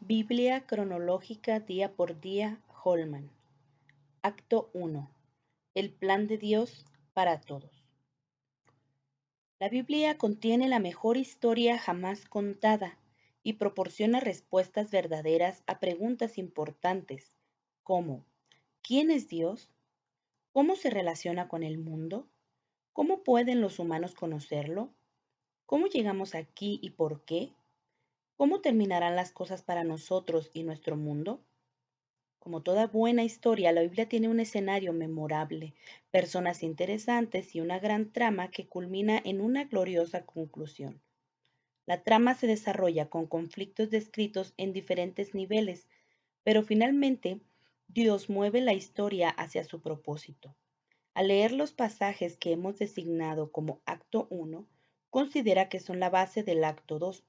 Biblia cronológica día por día, Holman. Acto 1. El plan de Dios para todos. La Biblia contiene la mejor historia jamás contada y proporciona respuestas verdaderas a preguntas importantes como ¿quién es Dios? ¿Cómo se relaciona con el mundo? ¿Cómo pueden los humanos conocerlo? ¿Cómo llegamos aquí y por qué? ¿Cómo terminarán las cosas para nosotros y nuestro mundo? Como toda buena historia, la Biblia tiene un escenario memorable, personas interesantes y una gran trama que culmina en una gloriosa conclusión. La trama se desarrolla con conflictos descritos en diferentes niveles, pero finalmente Dios mueve la historia hacia su propósito. Al leer los pasajes que hemos designado como acto 1, considera que son la base del acto 2,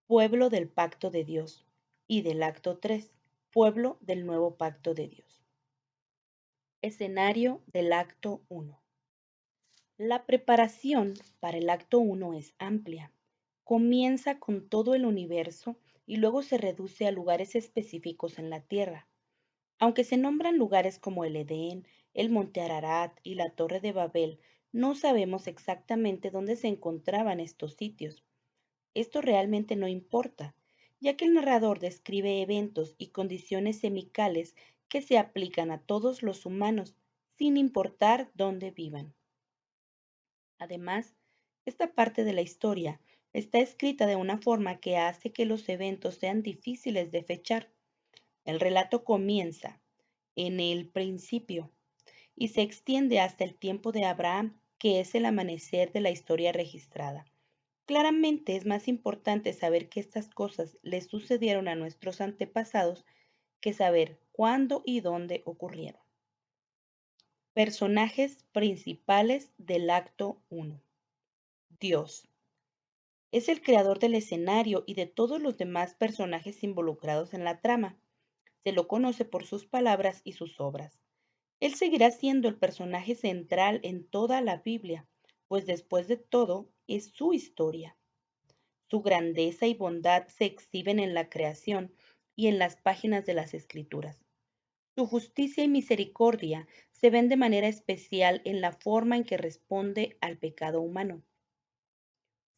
pueblo del pacto de Dios, y del acto 3, pueblo del nuevo pacto de Dios. Escenario del acto 1. La preparación para el acto 1 es amplia. Comienza con todo el universo y luego se reduce a lugares específicos en la Tierra. Aunque se nombran lugares como el Edén, el Monte Ararat y la Torre de Babel, no sabemos exactamente dónde se encontraban estos sitios. Esto realmente no importa, ya que el narrador describe eventos y condiciones semicales que se aplican a todos los humanos, sin importar dónde vivan. Además, esta parte de la historia está escrita de una forma que hace que los eventos sean difíciles de fechar. El relato comienza en el principio y se extiende hasta el tiempo de Abraham, que es el amanecer de la historia registrada. Claramente es más importante saber que estas cosas le sucedieron a nuestros antepasados que saber cuándo y dónde ocurrieron. Personajes principales del acto 1. Dios. Es el creador del escenario y de todos los demás personajes involucrados en la trama. Se lo conoce por sus palabras y sus obras. Él seguirá siendo el personaje central en toda la Biblia, pues después de todo es su historia. Su grandeza y bondad se exhiben en la creación y en las páginas de las Escrituras. Su justicia y misericordia se ven de manera especial en la forma en que responde al pecado humano.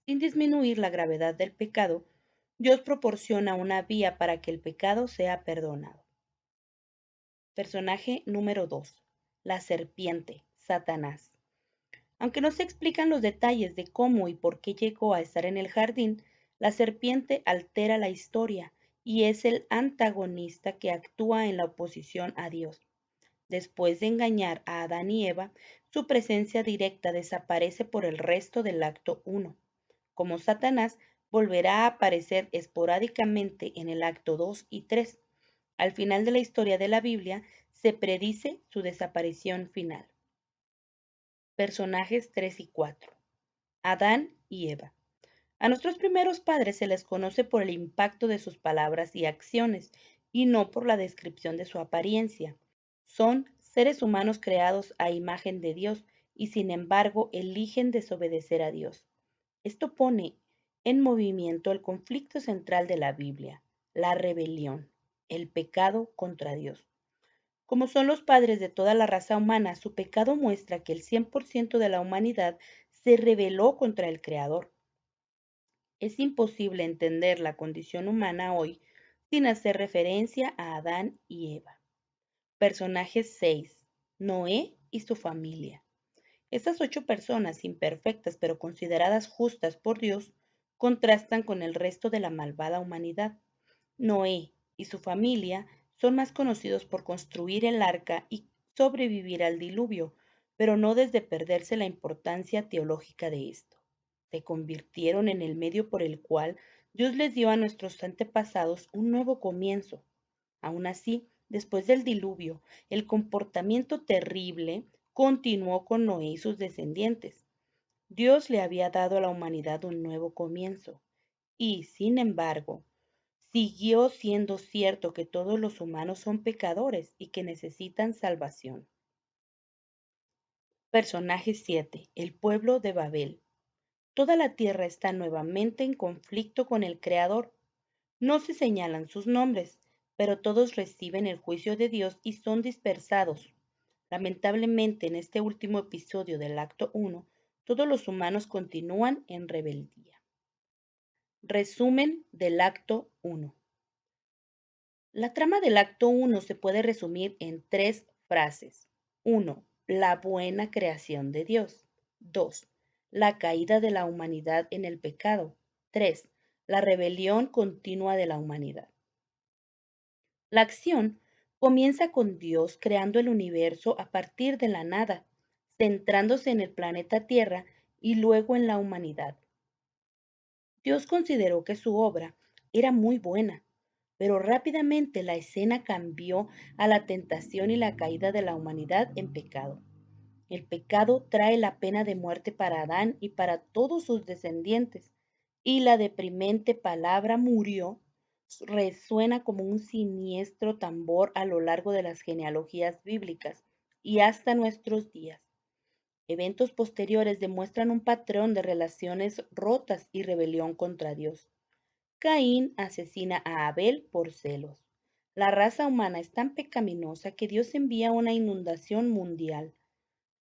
Sin disminuir la gravedad del pecado, Dios proporciona una vía para que el pecado sea perdonado. Personaje número 2. La serpiente, Satanás. Aunque no se explican los detalles de cómo y por qué llegó a estar en el jardín, la serpiente altera la historia y es el antagonista que actúa en la oposición a Dios. Después de engañar a Adán y Eva, su presencia directa desaparece por el resto del acto 1. Como Satanás, volverá a aparecer esporádicamente en el acto 2 y 3. Al final de la historia de la Biblia, se predice su desaparición final. Personajes 3 y 4. Adán y Eva. A nuestros primeros padres se les conoce por el impacto de sus palabras y acciones, y no por la descripción de su apariencia. Son seres humanos creados a imagen de Dios y sin embargo eligen desobedecer a Dios. Esto pone en movimiento el conflicto central de la Biblia, la rebelión, el pecado contra Dios. Como son los padres de toda la raza humana, su pecado muestra que el 100% de la humanidad se rebeló contra el Creador. Es imposible entender la condición humana hoy sin hacer referencia a Adán y Eva. Personajes 6. Noé y su familia. Estas 8 personas imperfectas pero consideradas justas por Dios contrastan con el resto de la malvada humanidad. Noé y su familia son más conocidos por construir el arca y sobrevivir al diluvio, pero no desde perderse la importancia teológica de esto. Se convirtieron en el medio por el cual Dios les dio a nuestros antepasados un nuevo comienzo. Aún así, después del diluvio, el comportamiento terrible continuó con Noé y sus descendientes. Dios le había dado a la humanidad un nuevo comienzo y, sin embargo, siguió siendo cierto que todos los humanos son pecadores y que necesitan salvación. Personaje 7. El pueblo de Babel. Toda la tierra está nuevamente en conflicto con el Creador. No se señalan sus nombres, pero todos reciben el juicio de Dios y son dispersados. Lamentablemente, en este último episodio del acto 1, todos los humanos continúan en rebeldía. Resumen del acto 1. La trama del acto 1 se puede resumir en tres frases. 1. La buena creación de Dios. 2. La caída de la humanidad en el pecado. 3. La rebelión continua de la humanidad. La acción comienza con Dios creando el universo a partir de la nada, centrándose en el planeta Tierra y luego en la humanidad. Dios consideró que su obra era muy buena, pero rápidamente la escena cambió a la tentación y la caída de la humanidad en pecado. El pecado trae la pena de muerte para Adán y para todos sus descendientes, y la deprimente palabra murió resuena como un siniestro tambor a lo largo de las genealogías bíblicas y hasta nuestros días. Eventos posteriores demuestran un patrón de relaciones rotas y rebelión contra Dios. Caín asesina a Abel por celos. La raza humana es tan pecaminosa que Dios envía una inundación mundial.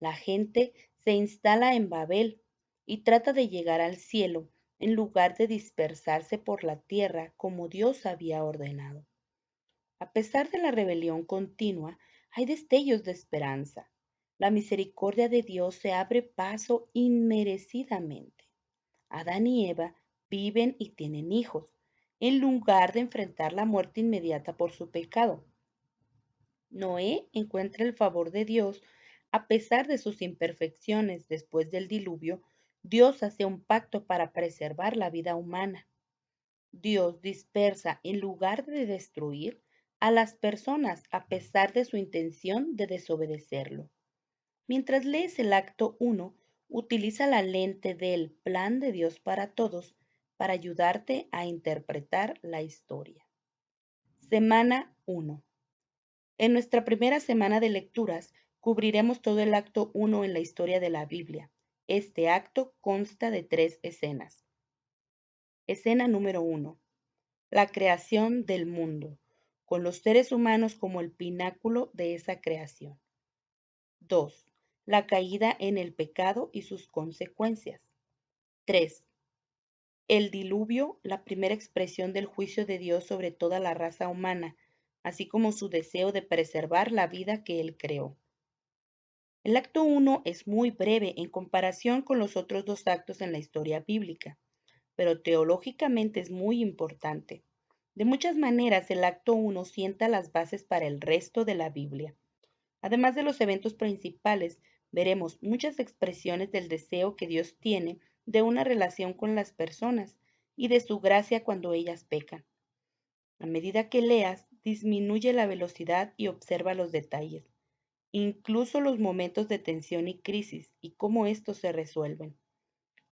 La gente se instala en Babel y trata de llegar al cielo en lugar de dispersarse por la tierra como Dios había ordenado. A pesar de la rebelión continua, hay destellos de esperanza. La misericordia de Dios se abre paso inmerecidamente. Adán y Eva viven y tienen hijos, en lugar de enfrentar la muerte inmediata por su pecado. Noé encuentra el favor de Dios a pesar de sus imperfecciones. Después del diluvio, Dios hace un pacto para preservar la vida humana. Dios dispersa en lugar de destruir a las personas a pesar de su intención de desobedecerlo. Mientras lees el acto 1, utiliza la lente del plan de Dios para todos para ayudarte a interpretar la historia. Semana 1. En nuestra primera semana de lecturas cubriremos todo el acto 1 en la historia de la Biblia. Este acto consta de tres escenas. Escena número 1. La creación del mundo, con los seres humanos como el pináculo de esa creación. 2. La caída en el pecado y sus consecuencias. 3. El diluvio, la primera expresión del juicio de Dios sobre toda la raza humana, así como su deseo de preservar la vida que Él creó. El acto 1 es muy breve en comparación con los otros dos actos en la historia bíblica, pero teológicamente es muy importante. De muchas maneras, el acto 1 sienta las bases para el resto de la Biblia. Además de los eventos principales, veremos muchas expresiones del deseo que Dios tiene de una relación con las personas y de su gracia cuando ellas pecan. A medida que leas, disminuye la velocidad y observa los detalles, incluso los momentos de tensión y crisis y cómo estos se resuelven.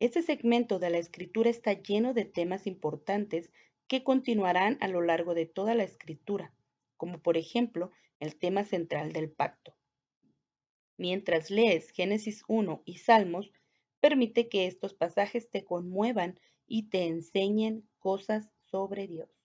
Este segmento de la escritura está lleno de temas importantes que continuarán a lo largo de toda la escritura, como por ejemplo el tema central del pacto. Mientras lees Génesis 1 y Salmos, permite que estos pasajes te conmuevan y te enseñen cosas sobre Dios.